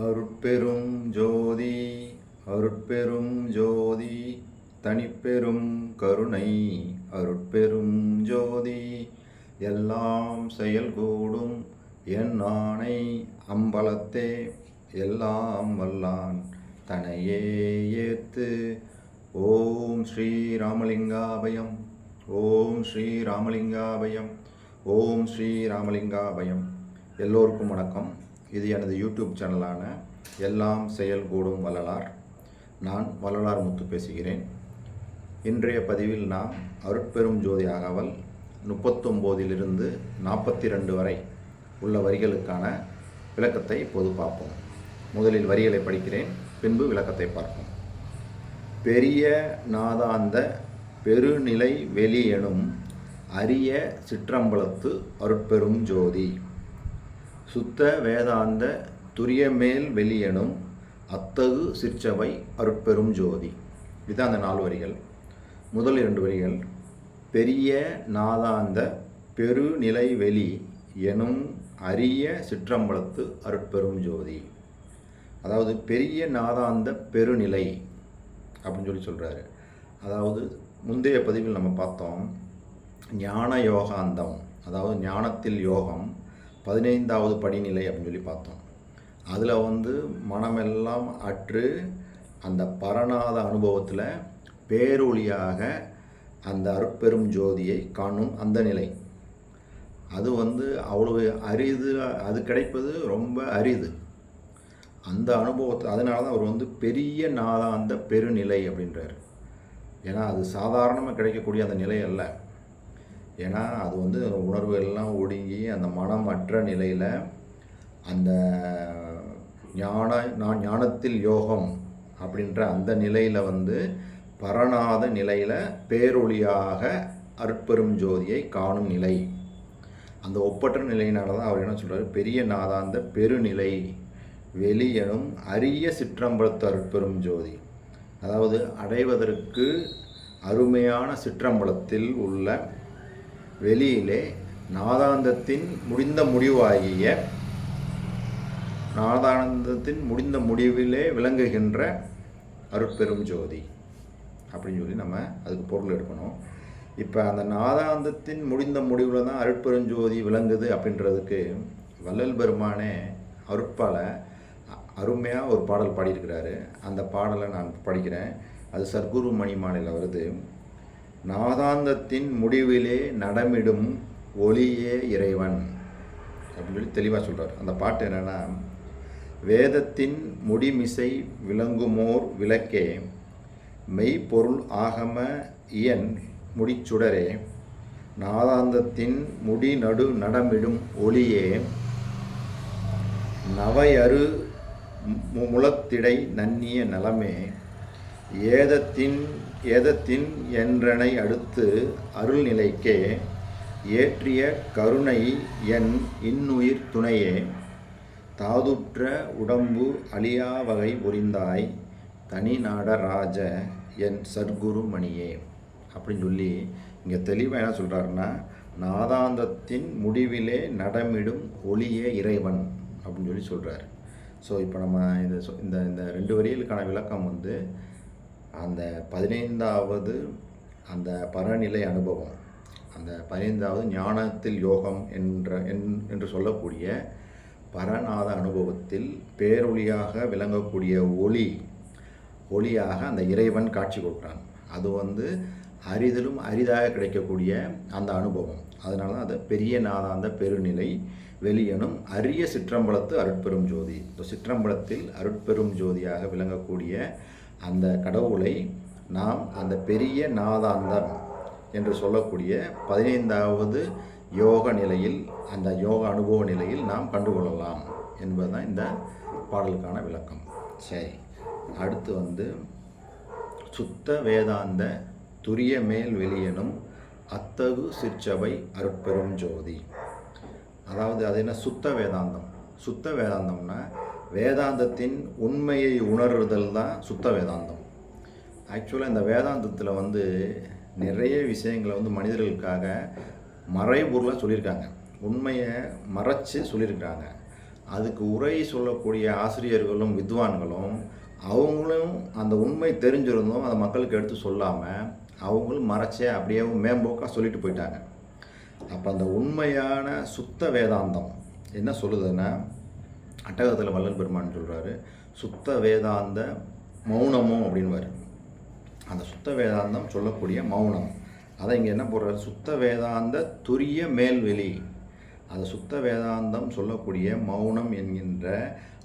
அருட்பெரும் ஜோதி அருட்பெரும் ஜோதி தனிப்பெரும் கருணை அருட்பெரும் ஜோதி எல்லாம் செயல்கூடும் என் ஆணை அம்பலத்தே எல்லாம் வல்லான் தனையே ஏத்து. ஓம் ஸ்ரீ ராமலிங்காபயம், ஓம் ஸ்ரீ ராமலிங்காபயம், ஓம் ஸ்ரீ ராமலிங்காபயம். எல்லோருக்கும் வணக்கம். இது எனது யூடியூப் சேனலான எல்லாம் செயல்கூடும் வள்ளலார். நான் வள்ளலார் முத்து பேசுகிறேன். இன்றைய பதிவில் நாம் அருட்பெரும் ஜோதி அகவல் 39 42 வரை உள்ள வரிகளுக்கான விளக்கத்தை இப்போது பார்ப்போம். முதலில் வரிகளை படிக்கிறேன், பின்பு விளக்கத்தை பார்ப்போம். பெரிய நாதாந்த பெருநிலை வெளி எனும் அரிய சிற்றம்பலத்து அருட்பெரும் ஜோதி சுத்த வேதாந்த துரியமேல் வெளியெனும் அத்தகு சிற்சபை அருட்பெரும் ஜோதி. இதுதான் அந்த 4 வரிகள். முதல் 2 வரிகள் பெரிய நாதாந்த பெருநிலை வெளி எனும் அரிய சிற்றம்பலத்து அருட்பெரும் ஜோதி. அதாவது பெரிய நாதாந்த பெருநிலை அப்படின்னு சொல்கிறாரு. அதாவது முந்தைய பதிவில் நம்ம பார்த்தோம் ஞான யோகாந்தம், அதாவது ஞானத்தில் யோகம் 15வது படிநிலை அப்படின்னு பார்த்தோம். அதில் மனமெல்லாம் அற்று அந்த பரநாத அனுபவத்தில் பேரொளியாக அந்த அருட்பெரும் ஜோதியை காணும் அந்த நிலை. அது அவ்வளவு அரிது, அது கிடைப்பது ரொம்ப அரிது அந்த அனுபவத்தை. அதனால தான் அவர் பெரிய நாதாந்த பெருநிலை அப்படின்றார். ஏன்னா அது சாதாரணமாக கிடைக்கக்கூடிய அந்த நிலை அல்ல. ஏன்னா அது உணர்வு எல்லாம் ஒடுங்கி அந்த மனமற்ற நிலையில் அந்த ஞானத்தில் யோகம் அப்படின்ற அந்த நிலையில் பரநாத நிலையில் பேரொளியாக அருட்பெரும் ஜோதியை காணும் நிலை. அந்த ஒப்பற்ற நிலையினால தான் அவர் என்ன சொல்கிறார், பெரிய நாதாந்த பெருநிலை வெளியெனும் அரிய சிற்றம்பலத்து அருட்பெரும் ஜோதி. அதாவது அடைவதற்கு அருமையான சிற்றம்பலத்தில் உள்ள வெளியிலே நாதாந்தத்தின் முடிந்த முடிவிலே விளங்குகின்ற அருட்பெரும் ஜோதி அப்படின்னு நம்ம அதுக்கு பொருள் எடுக்கணும். இப்போ அந்த நாதாந்தத்தின் முடிந்த முடிவில் தான் அருட்பெரும் ஜோதி விளங்குது அப்படின்றதுக்கு வள்ளல் பெருமானே அருட்பால அருமையாக ஒரு பாடல் பாடியிருக்கிறாரு. அந்த பாடலை நான் படிக்கிறேன். அது சர்க்குரு மணிமாலையில் வருது. நாதாந்தத்தின் முடிவிலே நடமிடும் ஒளியே இறைவன் அப்படின்னு தெளிவாக சொல்கிறார். அந்த பாட்டு என்னென்னா, வேதத்தின் முடிமிசை விளங்குமோர் விளக்கே மெய்ப்பொருள் ஆகம இயன் முடிச்சுடரே நாதாந்தத்தின் முடி நடு நடமிடும் ஒளியே நவையறு முளத்திடை நன்னிய நலமே ஏதத்தின் என்றனை அடுத்து அருள்நிலைக்கே ஏற்றிய கருணை என் இன்னுயிர் துணையே தாதுற்ற உடம்பு அழியா வகை புரிந்தாய் தனி நாட ராஜ என் சர்க்குரு மணியே அப்படின்னு சொல்லி இங்கே தெளிவாக என்ன சொல்கிறாருன்னா, நாதாந்தத்தின் முடிவிலே நடமிடும் ஒளியே இறைவன் அப்படின்னு சொல்கிறார். ஸோ இப்போ நம்ம இந்த 2 வரிகளுக்கான விளக்கம் அந்த 15வது அந்த பரநிலை அனுபவம், அந்த 15வது ஞானத்தில் யோகம் என்று சொல்லக்கூடிய பரநாத அனுபவத்தில் பேரொளியாக விளங்கக்கூடிய ஒளியாக அந்த இறைவன் காட்சி கொடுக்குறான். அது அரிதிலும் அரிதாக கிடைக்கக்கூடிய அந்த அனுபவம். அதனால தான் அது பெரிய நாதாந்த பெருநிலை வெளியெனும் அரிய சிற்றம்பலத்து அருட்பெரும் ஜோதி. சிற்றம்பலத்தில் அருட்பெரும் ஜோதியாக விளங்கக்கூடிய அந்த கடவுளை நாம் அந்த பெரிய நாதாந்தம் என்று சொல்லக்கூடிய 15வது யோக நிலையில், அந்த யோக அனுபவ நிலையில் நாம் கண்டுகொள்ளலாம் என்பதுதான் இந்த பாடலுக்கான விளக்கம். சரி, அடுத்து சுத்த வேதாந்த துரியமேல் வெளியெனும் அத்தகு சிற்சபை அருட்பெரும் ஜோதி. அதாவது அது என்ன, சுத்த வேதாந்தம். சுத்த வேதாந்தம்னா வேதாந்தத்தின் உண்மையை உணர்தல் தான் சுத்த வேதாந்தம். ஆக்சுவலாக இந்த வேதாந்தத்தில் நிறைய விஷயங்களை மனிதர்களுக்காக மறைபொருளாக சொல்லியிருக்காங்க. உண்மையை மறைச்சி சொல்லியிருக்காங்க. அதுக்கு உரை சொல்லக்கூடிய ஆசிரியர்களும் வித்வான்களும் அவங்களும் அந்த உண்மை தெரிஞ்சிருந்தும் அதை மக்களுக்கு எடுத்து சொல்லாமல் அவங்களும் மறைச்சே அப்படியே மேம்போக்காக சொல்லிட்டு போயிட்டாங்க. அப்போ அந்த உண்மையான சுத்த வேதாந்தம் என்ன சொல்லுதுன்னா, அட்டகத்தில் வள்ளல் பெருமான் சொல்கிறாரு, சுத்த வேதாந்த மௌனமும் அப்படின்வார். அந்த சுத்த வேதாந்தம் சொல்லக்கூடிய மௌனம் அதை இங்கே என்ன போடுறாரு, சுத்த வேதாந்த துரிய மேல்வெளி. அந்த சுத்த வேதாந்தம் சொல்லக்கூடிய மௌனம் என்கின்ற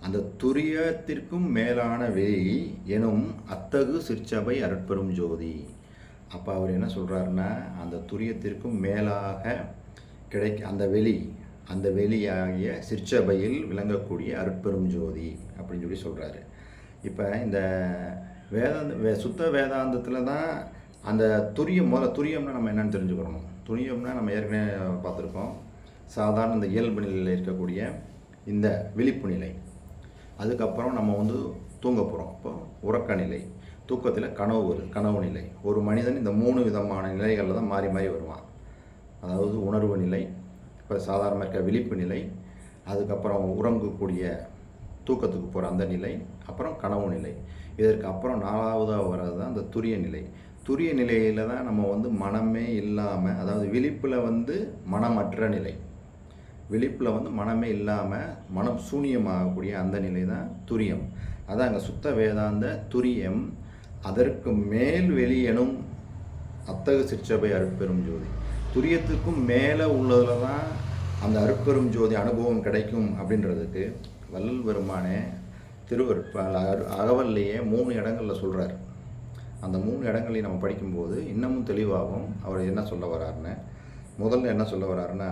அந்த துரியத்திற்கும் மேலான வெளி எனும் அத்தகு சிற்சபை அருட்பெரும் ஜோதி. அப்போ அவர் என்ன சொல்கிறாருன்னா, அந்த துரியத்திற்கும் மேலாக அந்த வெளியாகிய சிற்சபையில் விளங்கக்கூடிய அருட்பெரும் ஜோதி அப்படின்னு சொல்கிறாரு. இப்போ இந்த சுத்த வேதாந்தத்தில் தான் அந்த துரியம்னா நம்ம என்னென்னு தெரிஞ்சுக்கிறோம். துரியம்னா நம்ம ஏற்கனவே பார்த்துருக்கோம், சாதாரண இந்த இயல்பு நிலையில் இருக்கக்கூடிய இந்த விழிப்பு நிலை. அதுக்கப்புறம் நம்ம தூங்க போகிறோம், அப்போ உறக்க நிலை. தூக்கத்தில் கனவு நிலை. ஒரு மனிதன் இந்த 3 விதமான நிலைகளில் தான் மாறி மாறி வருவான். அதாவது உணர்வு நிலை, இப்போ சாதாரணமாக இருக்க விழிப்பு நிலை, அதுக்கப்புறம் உறங்கக்கூடிய தூக்கத்துக்கு போகிற அந்த நிலை, அப்புறம் கனவு நிலை. இதற்கு அப்புறம் 4ஆவதாக வர்றது தான் அந்த துரிய நிலை. துரிய நிலையில் தான் நம்ம மனமே இல்லாமல், அதாவது விழிப்பில் மனமற்ற நிலை, விழிப்பில் மனமே இல்லாமல் மனம் சூனியமாகக்கூடிய அந்த நிலை தான் துரியம். அதான் அங்கே சுத்த வேதாந்த துரியம். அதற்கு மேல் வெளியெனும் அத்தகு சிற்சபை அருட்பெரும் ஜோதி. துரியத்துக்கும் மேலே உள்ளதில் தான் அந்த அருட்பெரும் ஜோதி அனுபவம் கிடைக்கும் அப்படின்றதுக்கு வள்ளல் பெருமானே அகவல்லையே 3 இடங்களில் சொல்கிறார். அந்த 3 இடங்களையும் நம்ம படிக்கும்போது இன்னமும் தெளிவாகும் அவர் என்ன சொல்ல வர்றாருன்னு. முதல்ல என்ன சொல்ல வர்றாருன்னா,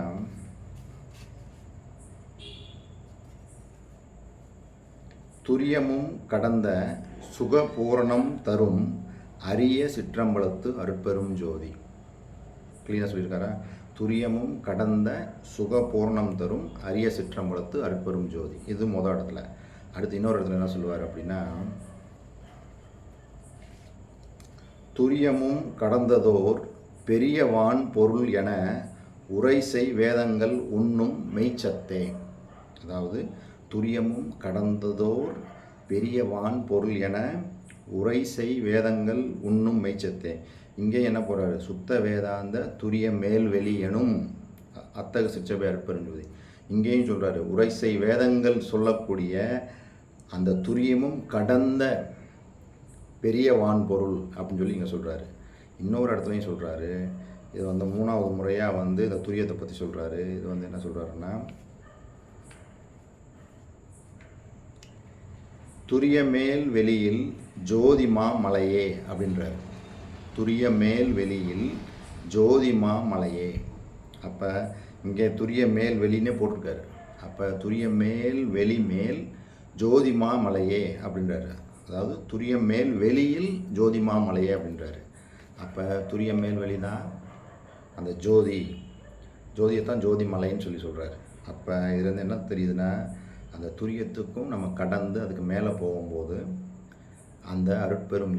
துரியமும் கடந்த சுகபூரணம் தரும் அரிய சிற்றம்பலத்து அருட்பெரும் ஜோதி. கிளீனாக சொல்லியிருக்காரா? துரியமும் கடந்த சுகபூரணம் தரும் அரிய சிற்றம்பலத்து அருட்பெரும் ஜோதி. இது முதல் இடத்துல. அடுத்து இன்னொரு இடத்துல என்ன சொல்லுவார் அப்படின்னா, துரியமும் கடந்ததோர் பெரியவான் பொருள் என உரைசை வேதங்கள் உண்ணும் மெய்ச்சத்தே. அதாவது துரியமும் கடந்ததோர் பெரியவான் பொருள் என உரைசை வேதங்கள் உண்ணும் மெய்ச்சத்தே. இங்கே என்ன போகிறாரு, சுத்த வேதாந்த துரிய மேல்வெளி எனும் அத்தகு சிற்சபை அருட்பெரும் ஜோதி. இங்கேயும் சொல்கிறாரு, உரைசை வேதங்கள் சொல்லக்கூடிய அந்த துரியமும் கடந்த பெரிய வான் பொருள் அப்படின்னு சொல்லி இங்கே சொல்கிறாரு. இன்னொரு இடத்துலையும் சொல்கிறாரு. இது 3ஆவது முறையாக இந்த துரியத்தை பற்றி சொல்கிறாரு. இது என்ன சொல்கிறாருன்னா, துரிய மேல் வெளியில் ஜோதிமா மலையே அப்படின்றார். துரிய மேல் வெளியில் ஜோதிமா மலையே. அப்போ இங்கே துரிய மேல் வெளின்னே போட்டிருக்காரு. அப்போ துரிய மேல் வெளி மேல் ஜோதிமா மலையே அப்படின்றாரு. அதாவது துரிய மேல் வெளியில் ஜோதிமா மலையே அப்படின்றாரு. அப்போ துரிய மேல் வெளி தான் அந்த ஜோதியைத்தான் ஜோதி மலைன்னு சொல்கிறாரு. அப்போ இதுலேருந்து என்ன தெரியுதுன்னா, அந்த துரியத்துக்கும் நம்ம கடந்து அதுக்கு மேலே போகும்போது அந்த அருட்பெரும்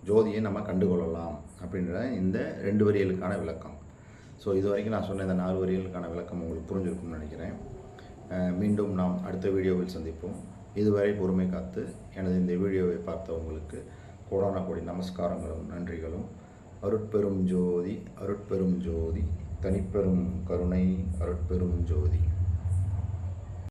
ஜோதியை நம்ம கண்டுகொள்ளலாம் அப்படின்ற இந்த 2 வரிகளுக்கான விளக்கம். ஸோ இது வரைக்கும் நான் சொன்ன இந்த 4 வரிகளுக்கான விளக்கம் உங்களுக்கு புரிஞ்சிருக்கும்னு நினைக்கிறேன். மீண்டும் நாம் அடுத்த வீடியோவில் சந்திப்போம். இதுவரை பொறுமை காத்து எனது இந்த வீடியோவை பார்த்தவங்களுக்கு கோடான கோடி நமஸ்காரங்களும் நன்றிகளும். அருட்பெரும் ஜோதி, அருட்பெரும் ஜோதி, தனிப்பெரும் கருணை, அருட்பெரும் ஜோதி.